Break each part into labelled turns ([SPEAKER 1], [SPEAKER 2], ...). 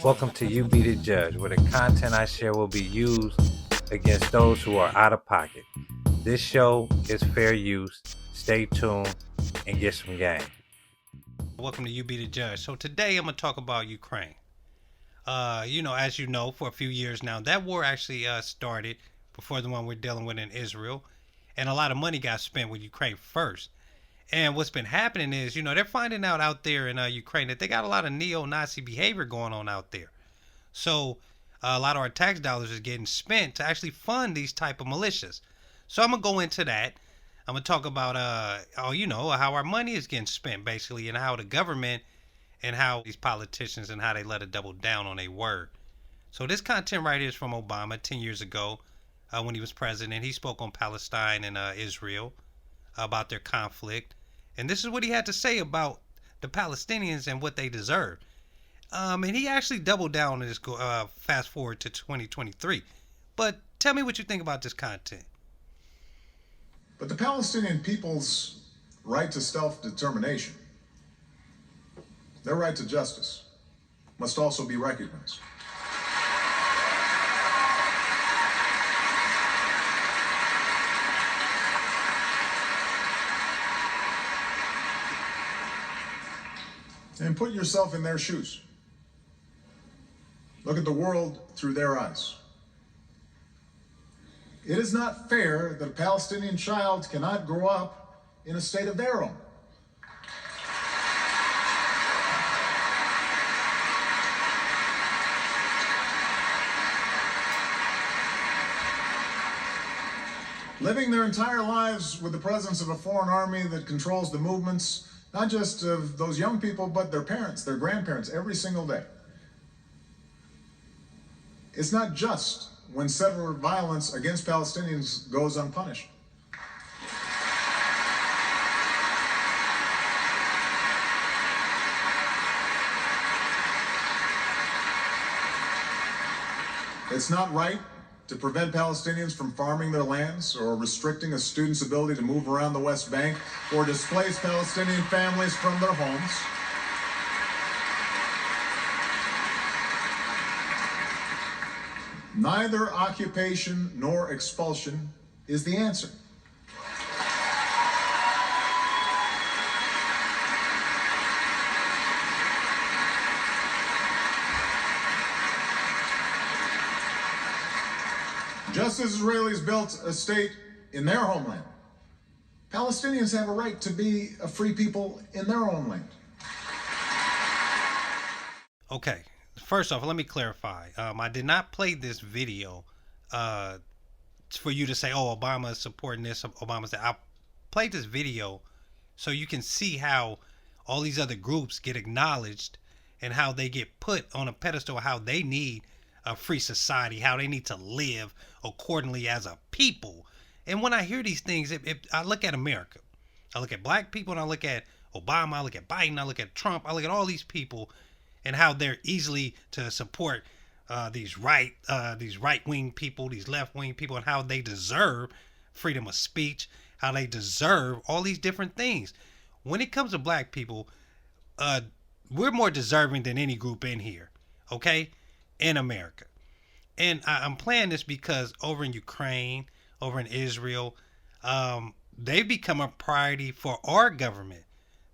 [SPEAKER 1] Welcome to You Be the Judge, where the content I share will be used against those who are out of pocket. This show is fair use. Stay tuned and get some game.
[SPEAKER 2] Welcome to You Be the Judge. So today I'm going to talk about Ukraine. As you know, for a few years now, that war actually started before the one we're dealing with in Israel. And a lot of money got spent with Ukraine first. And what's been happening is, they're finding out there in Ukraine that they got a lot of neo-Nazi behavior going on out there. So a lot of our tax dollars is getting spent to actually fund these type of militias. So I'm going to go into that. I'm going to talk about, how our money is getting spent, basically, and how the government and how these politicians and how they let it double down on their word. So this content right here is from Obama 10 years ago when he was president. He spoke on Palestine and Israel about their conflict. And this is what he had to say about the Palestinians and what they deserve. And he actually doubled down on this fast forward to 2023. But tell me what you think about this content.
[SPEAKER 3] But the Palestinian people's right to self-determination, their right to justice, must also be recognized. And put yourself in their shoes. Look at the world through their eyes. It is not fair that a Palestinian child cannot grow up in a state of their own. Living their entire lives with the presence of a foreign army that controls the movements, not just of those young people, but their parents, their grandparents, every single day. It's not just when settler violence against Palestinians goes unpunished. It's not right to prevent Palestinians from farming their lands or restricting a student's ability to move around the West Bank or displace Palestinian families from their homes. Neither occupation nor expulsion is the answer. Just as Israelis built a state in their homeland, Palestinians have a right to be a free people in their own land.
[SPEAKER 2] Okay, first off, let me clarify. I did not play this video for you to say, oh, Obama is supporting this, Obama's that. I played this video so you can see how all these other groups get acknowledged and how they get put on a pedestal, how they need a free society, how they need to live accordingly as a people. And when I hear these things, I look at America. I look at black people and I look at Obama, I look at Biden, I look at Trump, I look at all these people and how they're easily to support these right-wing people, these left-wing people, and how they deserve freedom of speech, how they deserve all these different things. When it comes to black people, we're more deserving than any group in here, okay? In America. And I'm playing this because over in Ukraine, over in Israel, they've become a priority for our government.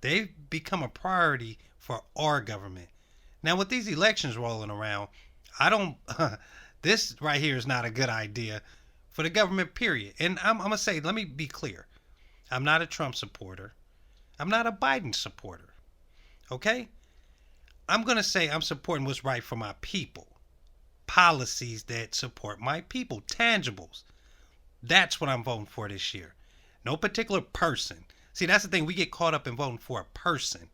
[SPEAKER 2] They've become a priority for our government. Now, with these elections rolling around, this right here is not a good idea for the government, period. And I'm going to say, let me be clear. I'm not a Trump supporter. I'm not a Biden supporter. Okay? I'm going to say I'm supporting what's right for my people. Policies that support my people. Tangibles. That's what I'm voting for this year. No particular person. See, that's the thing. We get caught up in voting for a person.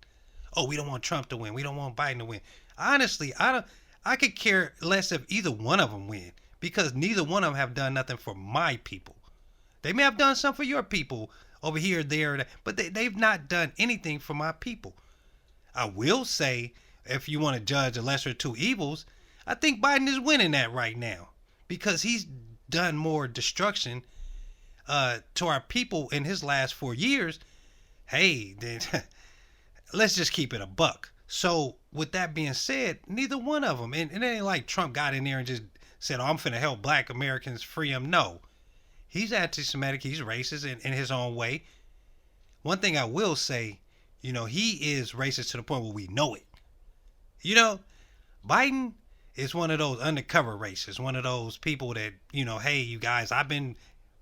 [SPEAKER 2] Oh, we don't want Trump to win. We don't want Biden to win. Honestly, I could care less if either one of them win, because neither one of them have done nothing for my people. They may have done something for your people over here, there, but they've not done anything for my people. I will say, if you want to judge the lesser of two evils, I think Biden is winning that right now because he's done more destruction to our people in his last 4 years. Hey, then, let's just keep it a buck. So with that being said, neither one of them, and it ain't like Trump got in there and just said, "Oh, I'm finna help Black Americans free them." No, he's anti-Semitic. He's racist in his own way. One thing I will say, he is racist to the point where we know it. Biden is one of those undercover racists, one of those people that, hey, you guys, I've been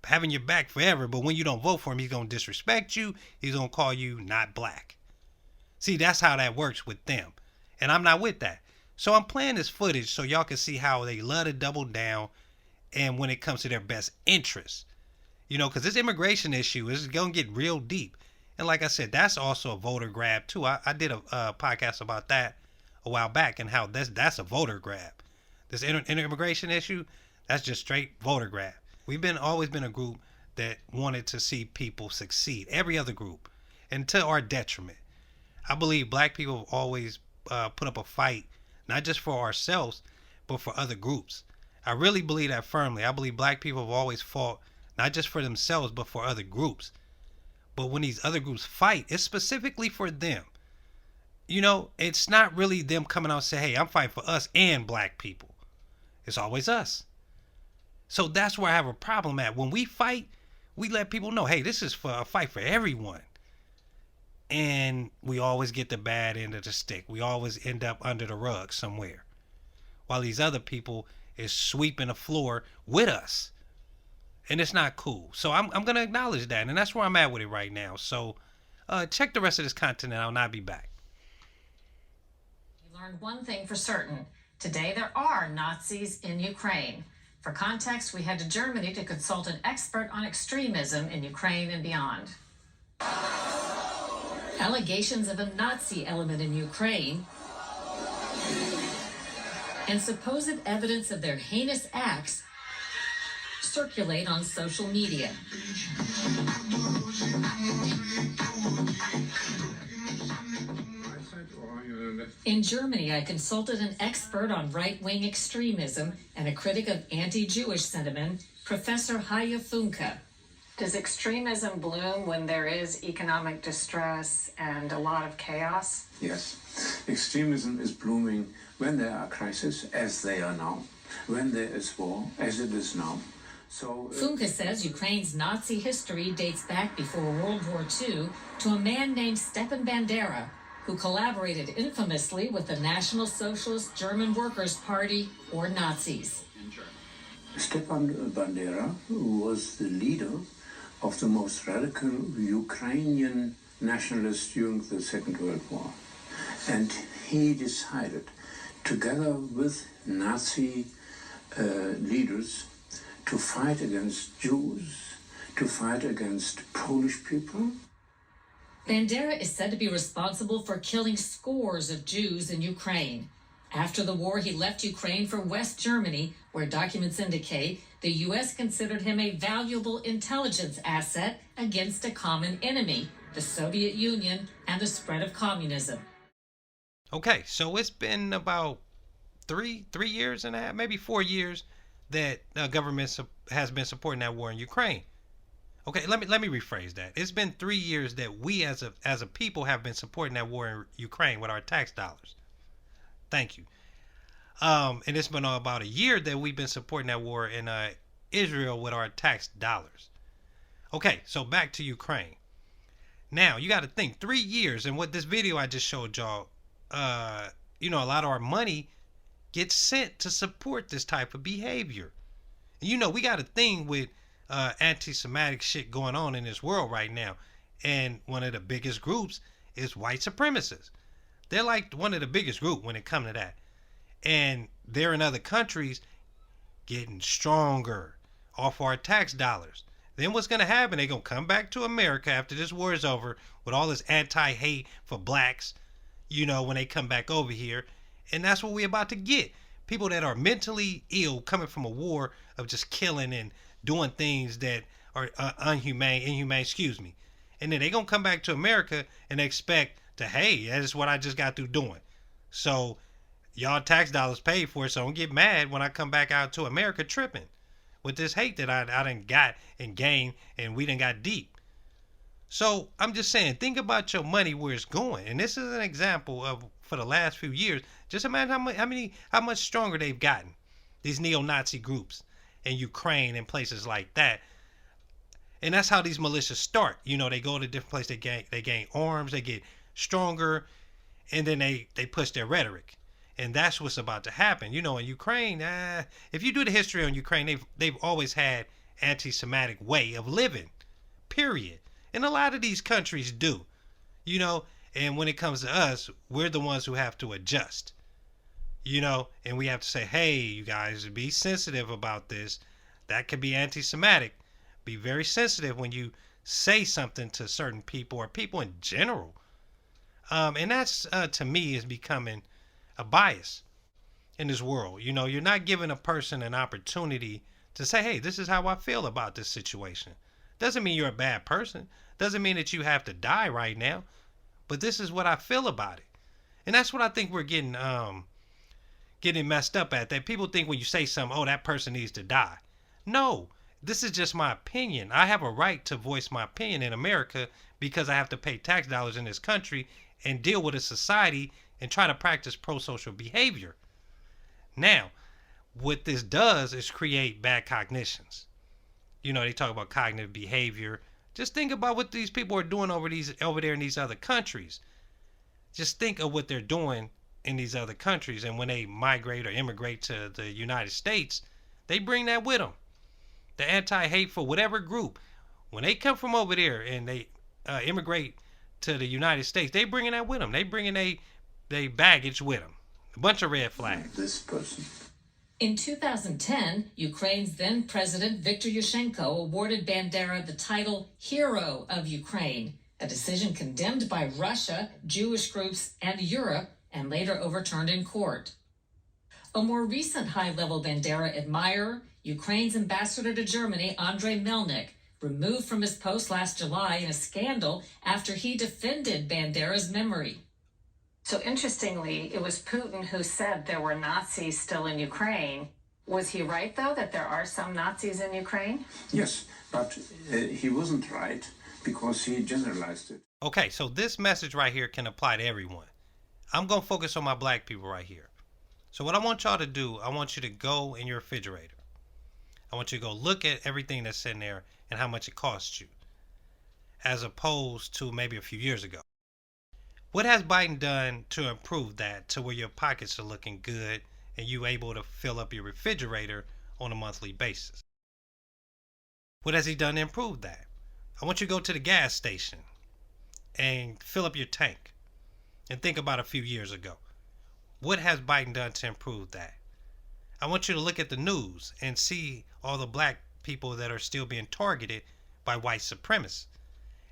[SPEAKER 2] having your back forever, but when you don't vote for him, he's going to disrespect you. He's going to call you not black. See, that's how that works with them. And I'm not with that. So I'm playing this footage so y'all can see how they love to double down and when it comes to their best interests. Because this immigration issue is going to get real deep. And like I said, that's also a voter grab too. I did a podcast about that a while back and how that's a voter grab. This immigration issue, that's just straight voter grab. We've always been a group that wanted to see people succeed. Every other group, and to our detriment. I believe Black people have always put up a fight, not just for ourselves, but for other groups. I really believe that firmly. I believe Black people have always fought, not just for themselves, but for other groups. But when these other groups fight, it's specifically for them. It's not really them coming out and say, hey, I'm fighting for us and Black people. It's always us. So that's where I have a problem at. When we fight, we let people know, hey, this is for a fight for everyone. And we always get the bad end of the stick. We always end up under the rug somewhere. While these other people is sweeping the floor with us. And it's not cool. So I'm going to acknowledge that. And that's where I'm at with it right now. So check the rest of this content out and I'll be back.
[SPEAKER 4] We learned one thing for certain. Today there are Nazis in Ukraine. For context, we head to Germany to consult an expert on extremism in Ukraine and beyond. Allegations of a Nazi element in Ukraine and supposed evidence of their heinous acts circulate on social media. In Germany, I consulted an expert on right-wing extremism and a critic of anti-Jewish sentiment, Professor Haya Funke. Does extremism bloom when there is economic distress and a lot of chaos?
[SPEAKER 5] Yes. Extremism is blooming when there are crises, as they are now, when there is war, as it is now. So
[SPEAKER 4] Funke says Ukraine's Nazi history dates back before World War II to a man named Stepan Bandera, who collaborated infamously with the National Socialist German Workers' Party, or Nazis.
[SPEAKER 5] Stepan Bandera was the leader of the most radical Ukrainian nationalists during the Second World War. And he decided, together with Nazi leaders, to fight against Jews, to fight against Polish people.
[SPEAKER 4] Bandera is said to be responsible for killing scores of Jews in Ukraine. After the war, he left Ukraine for West Germany, where documents indicate the U.S. considered him a valuable intelligence asset against a common enemy, the Soviet Union and the spread of communism.
[SPEAKER 2] Okay, so it's been about three years and a half, maybe 4 years that government has been supporting that war in Ukraine. Okay, let me rephrase that. It's been 3 years that we as a people have been supporting that war in Ukraine with our tax dollars. Thank you. And it's been about a year that we've been supporting that war in Israel with our tax dollars. Okay, so back to Ukraine. Now, you got to think 3 years, and what this video I just showed y'all, a lot of our money gets sent to support this type of behavior. And we got a thing with anti-Semitic shit going on in this world right now. And one of the biggest groups is white supremacists. They're like one of the biggest group when it comes to that. And they're in other countries getting stronger off our tax dollars. Then what's going to happen? They're going to come back to America after this war is over with all this anti-hate for blacks, when they come back over here. And that's what we're about to get. People that are mentally ill coming from a war of just killing and doing things that are inhumane, And then they're going to come back to America and expect to, hey, that is what I just got through doing. So y'all tax dollars paid for it, so don't get mad when I come back out to America tripping with this hate that I done got and gained and we done got deep. So I'm just saying, think about your money, where it's going. And this is an example of for the last few years, just imagine how much stronger they've gotten. These neo-Nazi groups in Ukraine and places like that. And that's how these militias start. They go to different places, they gain arms, they get stronger, and then they push their rhetoric. And that's what's about to happen. In Ukraine, if you do the history on Ukraine, they've always had anti-Semitic way of living, period. And a lot of these countries do, and when it comes to us, we're the ones who have to adjust, and we have to say, hey, you guys, be sensitive about this. That could be anti-Semitic. Be very sensitive when you say something to certain people or people in general. And that's, to me, is becoming a bias in this world. You're not giving a person an opportunity to say, hey, this is how I feel about this situation. Doesn't mean you're a bad person. Doesn't mean that you have to die right now. But this is what I feel about it. And that's what I think we're getting messed up at. That people think when you say something, oh, that person needs to die. No, this is just my opinion. I have a right to voice my opinion in America because I have to pay tax dollars in this country and deal with a society and try to practice pro-social behavior. Now, what this does is create bad cognitions. They talk about cognitive behavior. Just think about what these people are doing over there in these other countries. Just think of what they're doing in these other countries. And when they migrate or immigrate to the United States, they bring that with them. The anti-hateful, whatever group, when they come from over there and they immigrate to the United States, they bringing that with them. They bringing they baggage with them. A bunch of red flags.
[SPEAKER 5] This person.
[SPEAKER 4] In 2010, Ukraine's then President Viktor Yushchenko awarded Bandera the title Hero of Ukraine, a decision condemned by Russia, Jewish groups, and Europe, and later overturned in court. A more recent high-level Bandera admirer, Ukraine's ambassador to Germany, Andrei Melnik, removed from his post last July in a scandal after he defended Bandera's memory. So interestingly, it was Putin who said there were Nazis still in Ukraine. Was he right, though, that there are some Nazis in Ukraine?
[SPEAKER 5] Yes, but he wasn't right because he generalized it.
[SPEAKER 2] Okay, so this message right here can apply to everyone. I'm going to focus on my black people right here. So what I want y'all to do, I want you to go in your refrigerator. I want you to go look at everything that's in there and how much it costs you, as opposed to maybe a few years ago. What has Biden done to improve that to where your pockets are looking good and you able to fill up your refrigerator on a monthly basis? What has he done to improve that? I want you to go to the gas station and fill up your tank and think about a few years ago. What has Biden done to improve that? I want you to look at the news and see all the black people that are still being targeted by white supremacists.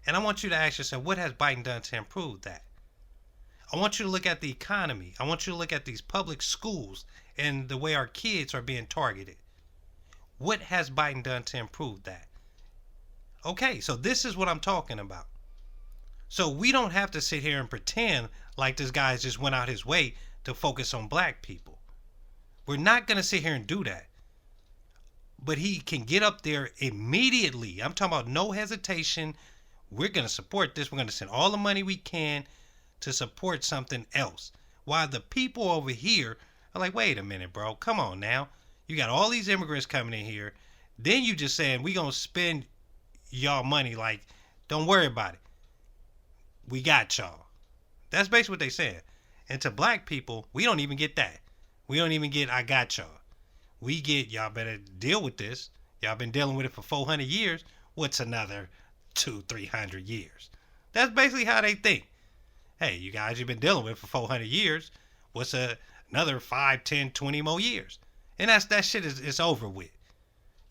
[SPEAKER 2] And I want you to ask yourself, what has Biden done to improve that? I want you to look at the economy. I want you to look at these public schools and the way our kids are being targeted. What has Biden done to improve that? Okay, so this is what I'm talking about. So we don't have to sit here and pretend like this guy just went out his way to focus on black people. We're not going to sit here and do that. But he can get up there immediately. I'm talking about no hesitation. We're going to support this. We're going to send all the money we can to support something else. While the people over here are like, wait a minute, bro. Come on now. You got all these immigrants coming in here. Then you just saying, we going to spend y'all money. Like, don't worry about it. We got y'all. That's basically what they said. And to black people, we don't even get that. We don't even get, I got y'all. We get, y'all better deal with this. Y'all been dealing with it for 400 years. What's another 200-300 years? That's basically how they think. Hey, you guys, you've been dealing with it for 400 years. What's another 5, 10, 20 more years? And that shit is over with.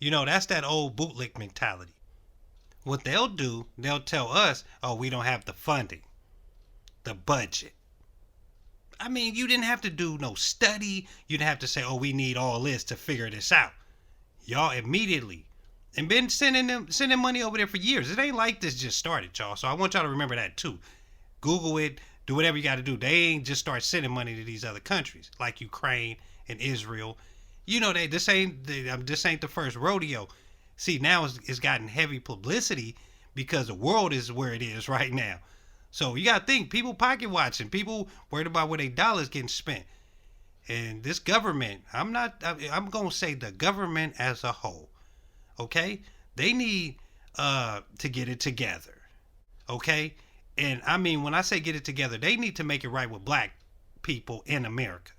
[SPEAKER 2] That's that old bootlick mentality. What they'll do, they'll tell us, oh, we don't have the funding, the budget. I mean, you didn't have to do no study. You didn't have to say, oh, we need all this to figure this out. Y'all immediately. And been sending money over there for years. It ain't like this just started, y'all. So I want y'all to remember that too. Google it. Do whatever you got to do. They ain't just start sending money to these other countries like Ukraine and Israel. This ain't the first rodeo. See, now it's gotten heavy publicity because the world is where it is right now. So you gotta think, people pocket watching, people worried about where their dollars getting spent. And this government, I'm gonna say the government as a whole, okay? They need to get it together, okay? And I mean, when I say get it together, they need to make it right with black people in America.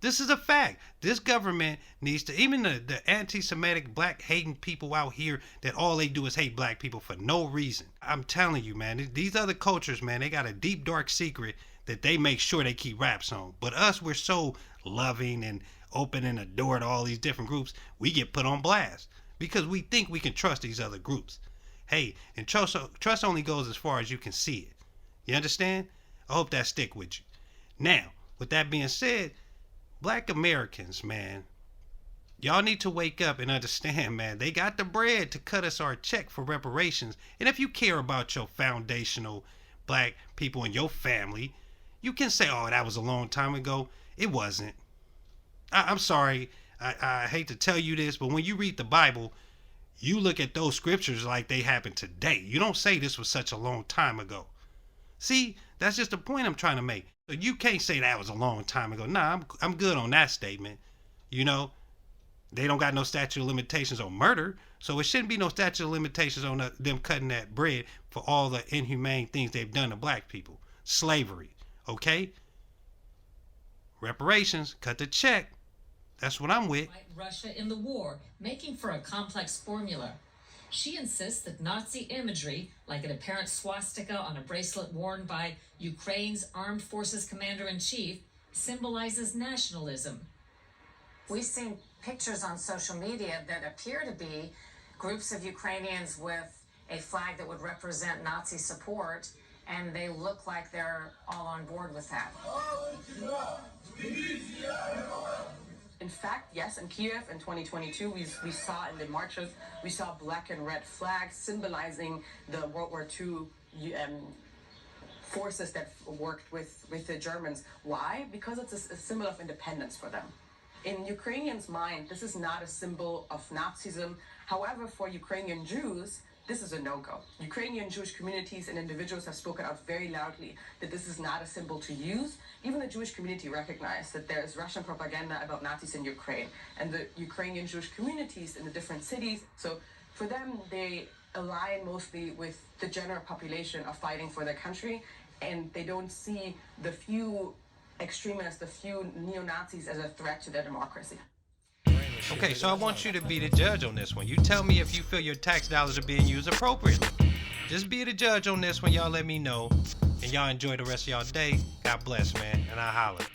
[SPEAKER 2] This is a fact. This government needs to, even the anti-Semitic black hating people out here that all they do is hate black people for no reason. I'm telling you, man, these other cultures, man, they got a deep, dark secret that they make sure they keep wraps on. But us, we're so loving and opening the door to all these different groups, we get put on blast because we think we can trust these other groups. Hey, and trust only goes as far as you can see it. You understand? I hope that stick with you. Now, with that being said, black Americans, man, y'all need to wake up and understand, man. They got the bread to cut us our check for reparations. And if you care about your foundational black people in your family, you can say, oh, that was a long time ago. It wasn't. I'm sorry. I hate to tell you this, but when you read the Bible, you look at those scriptures like they happened today. You don't say this was such a long time ago. See, that's just the point I'm trying to make. You can't say that was a long time ago. Nah, I'm good on that statement. You know, they don't got no statute of limitations on murder, so it shouldn't be no statute of limitations on them cutting that bread for all the inhumane things they've done to black people. Slavery, okay? Reparations, cut the check. That's what I'm with.
[SPEAKER 4] Fight Russia in the war, making for a complex formula. She insists that Nazi imagery, like an apparent swastika on a bracelet worn by Ukraine's Armed Forces Commander-in-Chief, symbolizes nationalism.
[SPEAKER 6] We've seen pictures on social media that appear to be groups of Ukrainians with a flag that would represent Nazi support, and they look like they're all on board with that.
[SPEAKER 7] In fact, yes, in Kiev in 2022, we saw in the marches, we saw black and red flags symbolizing the World War II forces that worked with the Germans. Why? Because it's a symbol of independence for them. In Ukrainians' mind, this is not a symbol of Nazism. However, for Ukrainian Jews, this is a no-go. Ukrainian Jewish communities and individuals have spoken out very loudly that this is not a symbol to use. Even the Jewish community recognized that there is Russian propaganda about Nazis in Ukraine, and the Ukrainian Jewish communities in the different cities. So for them, they align mostly with the general population of fighting for their country, and they don't see the few extremists, the few neo-Nazis as a threat to their democracy.
[SPEAKER 2] Okay, so I want you to be the judge on this one. You tell me if you feel your tax dollars are being used appropriately. Just be the judge on this one. Y'all let me know. And y'all enjoy the rest of y'all day. God bless, man. And I'll holler.